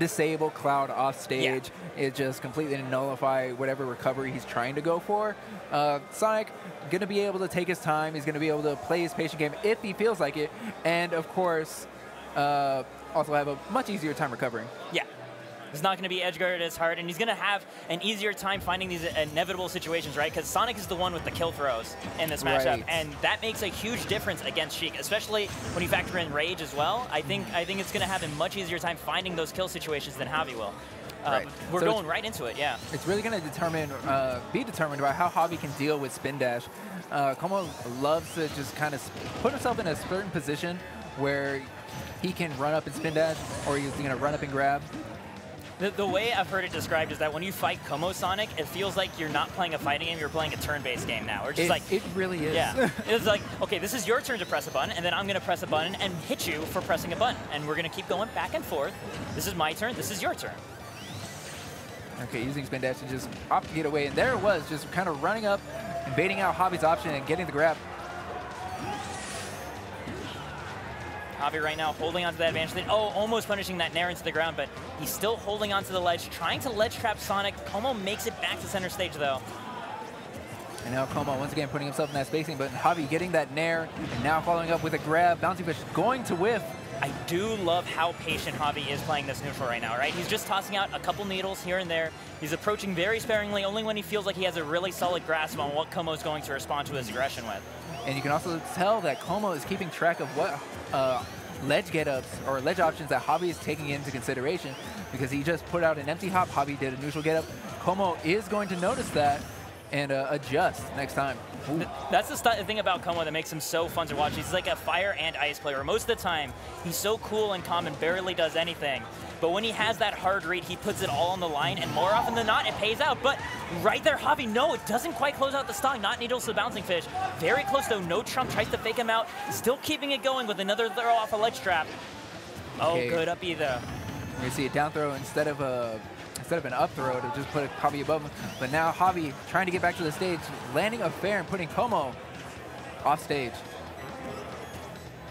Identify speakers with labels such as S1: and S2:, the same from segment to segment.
S1: disable Cloud off stage. It just completely nullify whatever recovery he's trying to go for. Sonic going to be able to take his time. He's going to be able to play his patient game if he feels like it. And, of course, also have a much easier time recovering.
S2: Yeah. He's not going to be edge guarded as hard, and he's going to have an easier time finding these inevitable situations, right? Because Sonic is the one with the kill throws in this matchup, and that makes a huge difference against Sheik, especially when you factor in Rage as well. I think it's going to have a much easier time finding those kill situations than Javi will. We're going right into it, yeah.
S1: It's really going to be determined by how Javi can deal with spin dash. Como loves to just kind of put himself in a certain position where he can run up and spin dash, or he's going to run up and grab.
S2: The way I've heard it described is that when you fight Como Sonic, it feels like you're not playing a fighting game, you're playing a turn-based game now. Or just
S1: it really is.
S2: Yeah. It's like, okay, this is your turn to press a button, and then I'm going to press a button and hit you for pressing a button. And we're going to keep going back and forth. This is my turn, this is your turn.
S1: Okay, using spin dash to just opt to get away. And there it was, just kind of running up and baiting out Javi's option and getting the grab.
S2: Javi right now holding onto that advantage lead. Oh, almost punishing that Nair into the ground, but he's still holding onto the ledge, trying to ledge trap Sonic. Como makes it back to center stage, though.
S1: And now Como once again putting himself in that spacing, but Javi getting that Nair, and now following up with a grab. Bouncing Fish going to whiff.
S2: I do love how patient Javi is playing this neutral right now, right? He's just tossing out a couple needles here and there. He's approaching very sparingly, only when he feels like he has a really solid grasp on what Como is going to respond to his aggression with.
S1: And you can also tell that Como is keeping track of what ledge get-ups or ledge options that Javi is taking into consideration, because he just put out an empty hop. Javi did a neutral get-up. Como is going to notice that and adjust next time. Ooh.
S2: That's the thing about Como that makes him so fun to watch. He's like a fire and ice player. Most of the time, he's so cool and calm and barely does anything. But when he has that hard read, he puts it all on the line, and more often than not, it pays out. But right there, Javi, no, it doesn't quite close out the stock. Not needles to Bouncing Fish. Very close, though. No Trump tries to fake him out. Still keeping it going with another throw off a ledge trap. Okay. Oh, good up E, though.
S1: You see a down throw instead of an up throw to just put Javi above him. But now Javi trying to get back to the stage, landing a fair and putting Como off stage.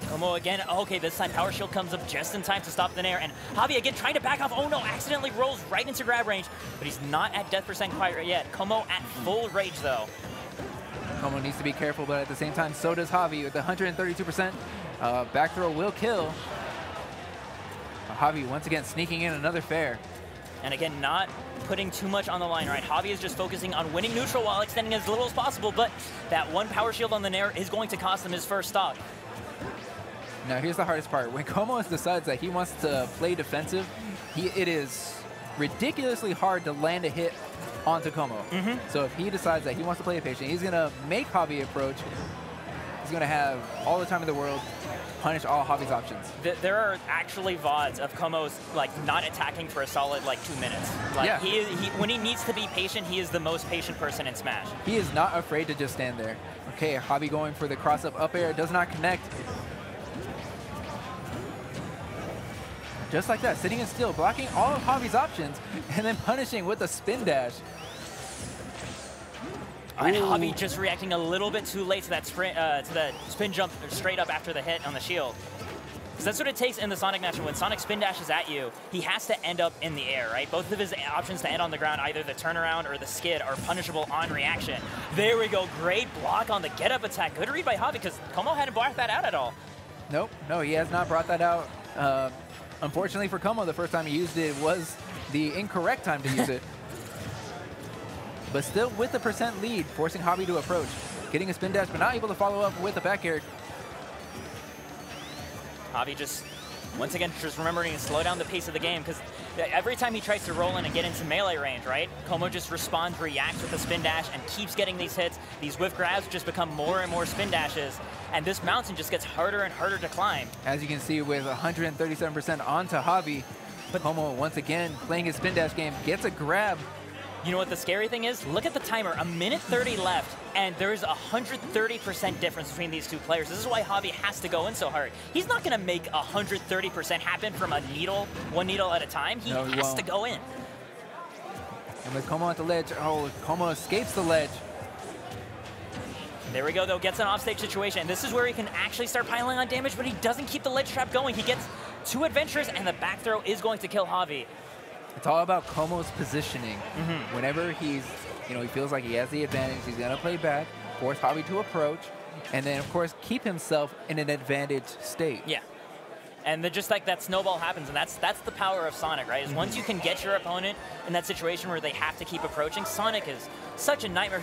S2: Como again, okay, this time Power Shield comes up just in time to stop the Nair, and Javi again trying to back off. Oh no, accidentally rolls right into grab range, but he's not at death percent quite yet. Como at full rage though.
S1: Como needs to be careful, but at the same time, so does Javi with 132%. Back throw will kill. Javi once again sneaking in another fair.
S2: And again, not putting too much on the line, right? Javi is just focusing on winning neutral while extending as little as possible, but that one Power Shield on the Nair is going to cost him his first stock.
S1: Now here's the hardest part. When Como decides that he wants to play defensive, it is ridiculously hard to land a hit onto Como. So if he decides that he wants to play a patient, he's going to make Javi approach. He's going to have all the time in the world, punish all Javi's options.
S2: There are actually VODs of Como's like not attacking for a solid like 2 minutes. Like
S1: yeah.
S2: When he needs to be patient, he is the most patient person in Smash.
S1: He is not afraid to just stand there. Okay, Javi going for the cross-up up air, does not connect. Just like that, sitting in still, blocking all of Javi's options, and then punishing with a spin dash.
S2: And Javi just reacting a little bit too late to that spin jump straight up after the hit on the shield. Because that's what it takes in the Sonic match. When Sonic spin dashes at you, he has to end up in the air, right? Both of his options to end on the ground, either the turnaround or the skid, are punishable on reaction. There we go, great block on the get-up attack. Good read by Javi, because Como hadn't brought that out at all.
S1: Nope, no, he has not brought that out. Unfortunately for Como, the first time he used it was the incorrect time to use it. But still with the percent lead, forcing Javi to approach. Getting a spin dash, but not able to follow up with a back air.
S2: Javi just, once again, just remembering to slow down the pace of the game, because every time he tries to roll in and get into melee range, right, Como just responds, reacts with the spin dash, and keeps getting these hits. These whiff grabs just become more and more spin dashes, and this mountain just gets harder and harder to climb.
S1: As you can see, with 137% onto Javi, but Como once again playing his spin dash game, gets a grab.
S2: You know what the scary thing is? Look at the timer, 1:30 left, and there's 130% difference between these two players. This is why Javi has to go in so hard. He's not gonna make 130% happen from a needle, one needle at a time. He has to go in.
S1: And with Como at the ledge, Como escapes the ledge.
S2: There we go, though, gets an offstage situation. This is where he can actually start piling on damage, but he doesn't keep the ledge trap going. He gets too adventurous, and the back throw is going to kill Javi.
S1: It's all about Komo's positioning. Whenever he feels like he has the advantage, he's going to play back, force Javi to approach, and then, of course, keep himself in an advantaged state.
S2: Yeah. And just like that snowball happens, and that's the power of Sonic, right? Is once you can get your opponent in that situation where they have to keep approaching, Sonic is such a nightmare.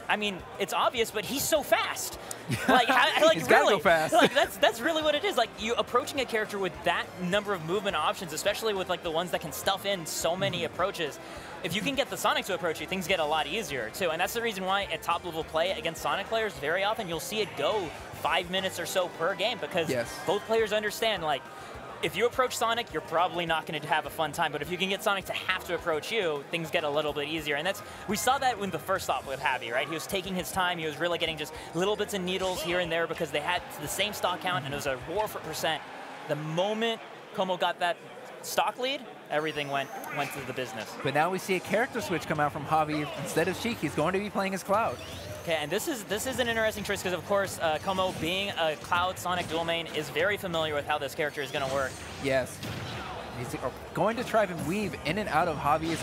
S2: I mean, it's obvious, but he's so fast. Like,
S1: he's gotta go fast.
S2: Like, that's really what it is. Like, you approaching a character with that number of movement options, especially with like the ones that can stuff in so many approaches. If you can get the Sonic to approach you, things get a lot easier too. And that's the reason why at top level play against Sonic players, very often you'll see it go 5 minutes or so per game, because both players understand, like, if you approach Sonic, you're probably not going to have a fun time. But if you can get Sonic to have to approach you, things get a little bit easier. And we saw that in the first stop with Javi, right? He was taking his time. He was really getting just little bits of needles here and there because they had the same stock count, and it was a war for percent. The moment Como got that stock lead, everything went to the business.
S1: But now we see a character switch come out from Javi. Instead of Sheik, he's going to be playing as Cloud.
S2: Okay, and this is an interesting choice because, of course, Como, being a Cloud Sonic dual main, is very familiar with how this character is going to work.
S1: Yes. He's going to try and weave in and out of Javi's,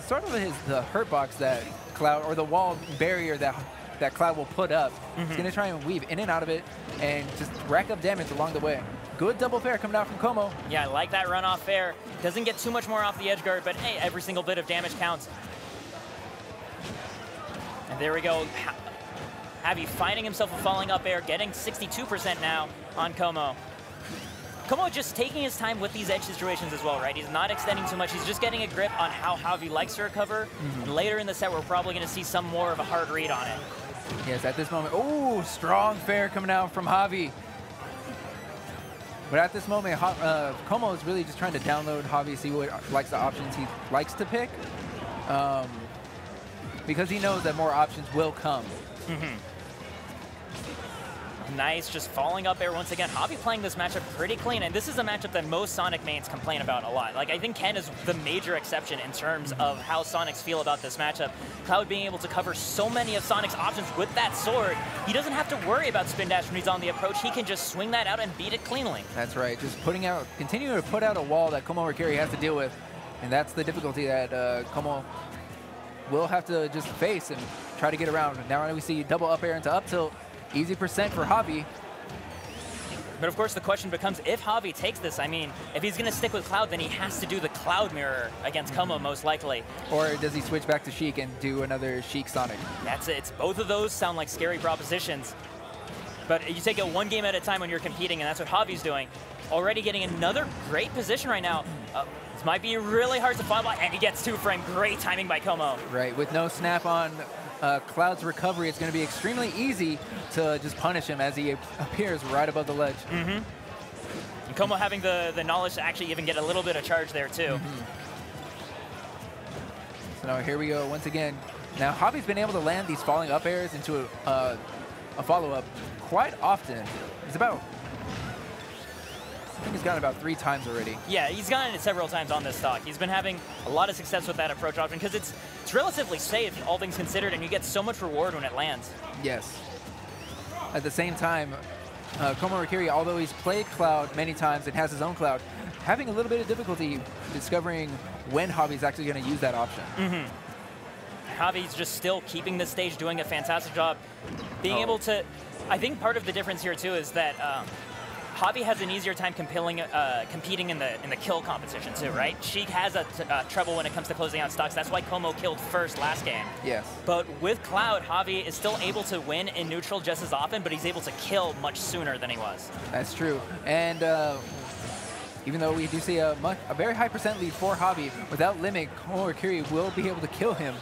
S1: sort of the hurt box that Cloud, or the wall barrier that Cloud will put up. He's going to try and weave in and out of it and just rack up damage along the way. Good double fair coming out from Como.
S2: Yeah, I like that runoff fair. Doesn't get too much more off the edge guard, but hey, every single bit of damage counts. And there we go. Javi finding himself a falling up air, getting 62% now on Como. Como just taking his time with these edge situations as well, right? He's not extending too much. He's just getting a grip on how Javi likes to recover. And later in the set, we're probably going to see some more of a hard read on it.
S1: Yes, at this moment. Oh, strong fair coming out from Javi. But at this moment, Como is really just trying to download Javi, see what the options he likes to pick. Because he knows that more options will come.
S2: Nice, just falling up air once again. Javi playing this matchup pretty clean, and this is a matchup that most Sonic mains complain about a lot. Like, I think Ken is the major exception in terms of how Sonics feel about this matchup. Cloud being able to cover so many of Sonic's options with that sword, he doesn't have to worry about spin dash when he's on the approach. He can just swing that out and beat it cleanly. That's right, just continuing to put out a wall that komorikiri has to deal with, and that's the difficulty that Como will have to just face and try to get around. Now we see double up air into up tilt. Easy percent for Javi. But of course the question becomes, if Javi takes this, I mean, if he's going to stick with Cloud, then he has to do the Cloud mirror against Como most likely. Or does he switch back to Sheik and do another Sheik Sonic? That's it. It's both of those sound like scary propositions. But you take it one game at a time when you're competing, and that's what Javi's doing. Already getting another great position right now. This might be really hard to follow, and he gets 2-frame. Great timing by Como. Right, with no snap on Cloud's recovery, it's going to be extremely easy to just punish him as he appears right above the ledge. And Como having the knowledge to actually even get a little bit of charge there too. So now here we go once again. Now Javi's been able to land these falling up airs into a follow-up quite often. It's about, I think he's gotten about 3 times already. Yeah, he's gotten it several times on this stock. He's been having a lot of success with that approach option because it's relatively safe, all things considered, and you get so much reward when it lands. Yes. At the same time, komorikiri, although he's played Cloud many times and has his own Cloud, having a little bit of difficulty discovering when Javi's actually going to use that option. Javi's just still keeping the stage, doing a fantastic job. Being able to, I think part of the difference here too is that Javi has an easier time competing in the kill competition too, right? Sheik has a trouble when it comes to closing out stocks. That's why Como killed first last game. Yes. But with Cloud, Javi is still able to win in neutral just as often, but he's able to kill much sooner than he was. That's true. And even though we do see a very high percent lead for Javi, without limit, komorikiri will be able to kill him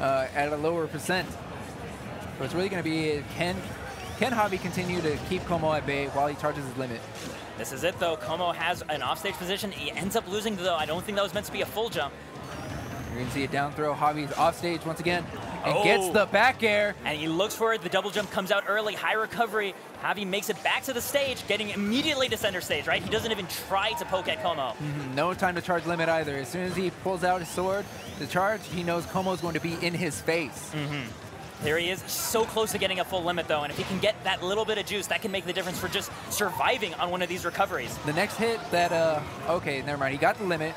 S2: at a lower percent. So it's really going to be Can Javi continue to keep Como at bay while he charges his limit? This is it, though. Como has an offstage position. He ends up losing, though. I don't think that was meant to be a full jump. You're going to see a down throw. Javi's offstage once again and gets the back air. And he looks for it. The double jump comes out early. High recovery. Javi makes it back to the stage, getting immediately to center stage, right? He doesn't even try to poke at Como. No time to charge limit either. As soon as he pulls out his sword, the charge, he knows Como's going to be in his face. There he is, so close to getting a full limit though, and if he can get that little bit of juice, that can make the difference for just surviving on one of these recoveries.
S1: The next hit that, okay, never mind, he got the limit.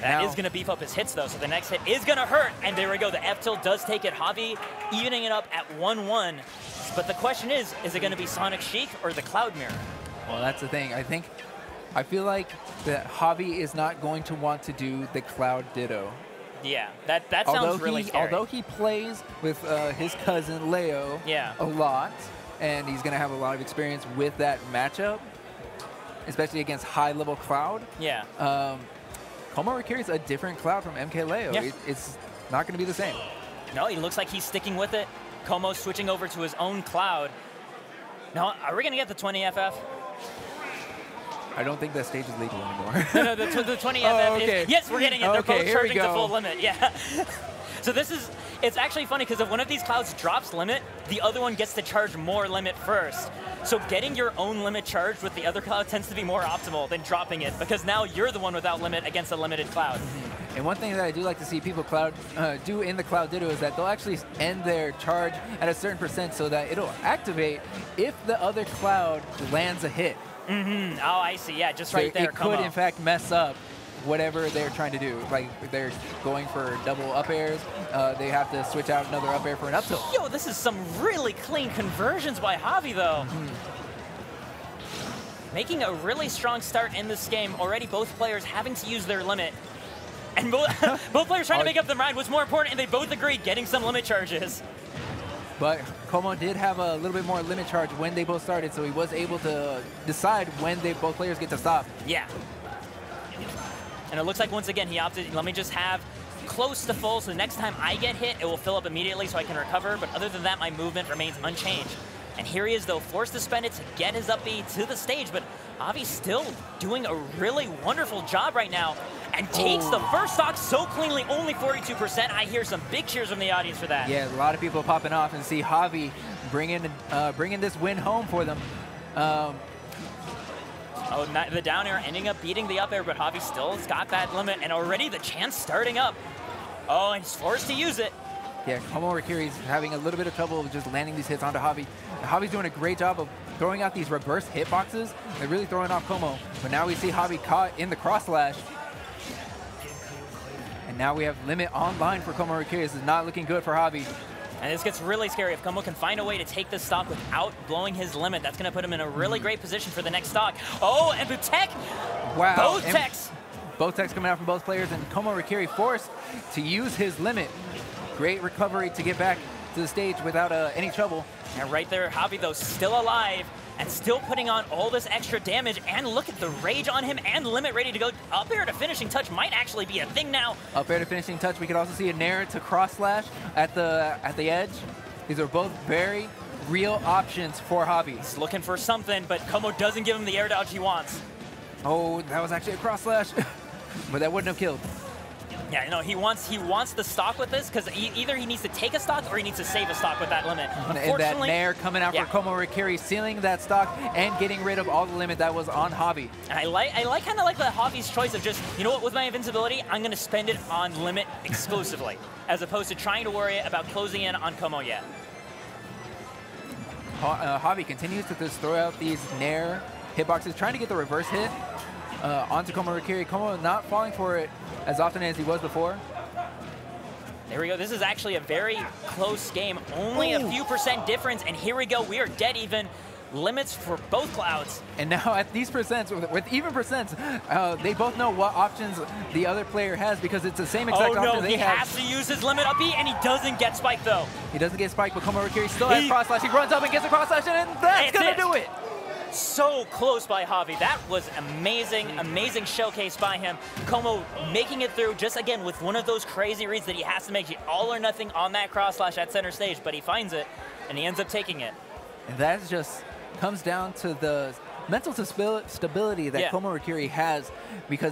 S2: That is going to beef up his hits though, so the next hit is going to hurt, and there we go, the F-tilt does take it. Javi evening it up at 1-1, but the question is it going to be Sonic Sheik or the Cloud Mirror?
S1: Well, that's the thing. I feel like that Javi is not going to want to do the Cloud Ditto.
S2: Yeah, that sounds really scary.
S1: Although he plays with his cousin Leo a lot, and he's going to have a lot of experience with that matchup, especially against high-level Cloud.
S2: Yeah.
S1: Komorikiri is a different Cloud from MK Leo.
S2: Yeah.
S1: It's not going to be the same.
S2: No, he looks like he's sticking with it. Como switching over to his own Cloud. Now, are we going to get the 20 FF?
S1: I don't think that stage is legal anymore.
S2: No, the 20 FF
S1: okay.
S2: is, yes, we're getting it. They're both charging to full limit. Yeah. So it's actually funny because if one of these Clouds drops limit, the other one gets to charge more limit first. So getting your own limit charged with the other Cloud tends to be more optimal than dropping it, because now you're the one without limit against a limited Cloud.
S1: And one thing that I do like to see people do in the Cloud Ditto is that they'll actually end their charge at a certain percent so that it'll activate if the other Cloud lands a hit.
S2: Oh, I see. Yeah, just right there.
S1: It could, in fact, mess up whatever they're trying to do. Like, if they're going for double up airs, they have to switch out another up air for an up tilt.
S2: Yo, this is some really clean conversions by Javi, though. Making a really strong start in this game. Already both players having to use their limit. And both players trying to make up their mind. What's more important, and they both agree, getting some limit charges.
S1: But Como did have a little bit more limit charge when they both started, so he was able to decide when both players get to stop.
S2: Yeah. And it looks like, once again, he opted, let me just have close to full, so the next time I get hit, it will fill up immediately so I can recover. But other than that, my movement remains unchanged. And here he is, though, forced to spend it to get his up B to the stage. But Javi's still doing a really wonderful job right now and takes the first stock so cleanly, only 42%. I hear some big cheers from the audience for that.
S1: Yeah, a lot of people popping off and see Javi bringing this win home for them.
S2: The down air ending up beating the up air, but Javi still's got that limit, and already the chance starting up. Oh, and he's forced to use it.
S1: Yeah, Komorikiri's having a little bit of trouble just landing these hits onto Javi. Javi's doing a great job of throwing out these reverse hitboxes. They're really throwing off Como. But now we see Javi caught in the cross slash. And now we have limit online for Komorikiri. This is not looking good for Javi.
S2: And this gets really scary. If Como can find a way to take this stock without blowing his limit, that's going to put him in a really great position for the next stock. Oh, and the tech!
S1: Wow.
S2: Both techs!
S1: Both techs coming out from both players, and Komorikiri forced to use his limit. Great recovery to get back to the stage without any trouble.
S2: And right there, Javi, though, still alive and still putting on all this extra damage. And look at the rage on him, and limit ready to go. Up air to finishing touch might actually be a thing now.
S1: Up air to finishing touch. We could also see a nair to cross slash at the edge. These are both very real options for Javi.
S2: He's looking for something, but Como doesn't give him the air dodge he wants.
S1: Oh, that was actually a cross slash, but that wouldn't have killed.
S2: Yeah, no, he wants the stock with this, because either he needs to take a stock or he needs to save a stock with that limit.
S1: And that nair coming out for Komorikiri, sealing that stock and getting rid of all the limit that was on Javi.
S2: And I kind of like the Javi's choice of just, you know what, with my invincibility, I'm going to spend it on limit exclusively, as opposed to trying to worry about closing in on Como yet.
S1: Javi continues to just throw out these nair hitboxes, trying to get the reverse hit onto Komorikiri. Como not falling for it as often as he was before.
S2: There we go. This is actually a very close game. Only a few percent difference, and here we go. We are dead even. Limits for both Clouds.
S1: And now at these percents, with even percents, they both know what options the other player has, because it's the same exact option they have.
S2: He has to use his limit up B, and he doesn't get spiked though.
S1: He doesn't get spiked, but Komorikiri still has cross slash. He runs up and gets a cross slash, and that's gonna do it.
S2: So close by Javi. That was amazing, amazing showcase by him. Como making it through, just again with one of those crazy reads that he has to make. All or nothing on that cross slash at center stage, but he finds it, and he ends up taking it.
S1: And that just comes down to the mental stability that Komorikiri has, because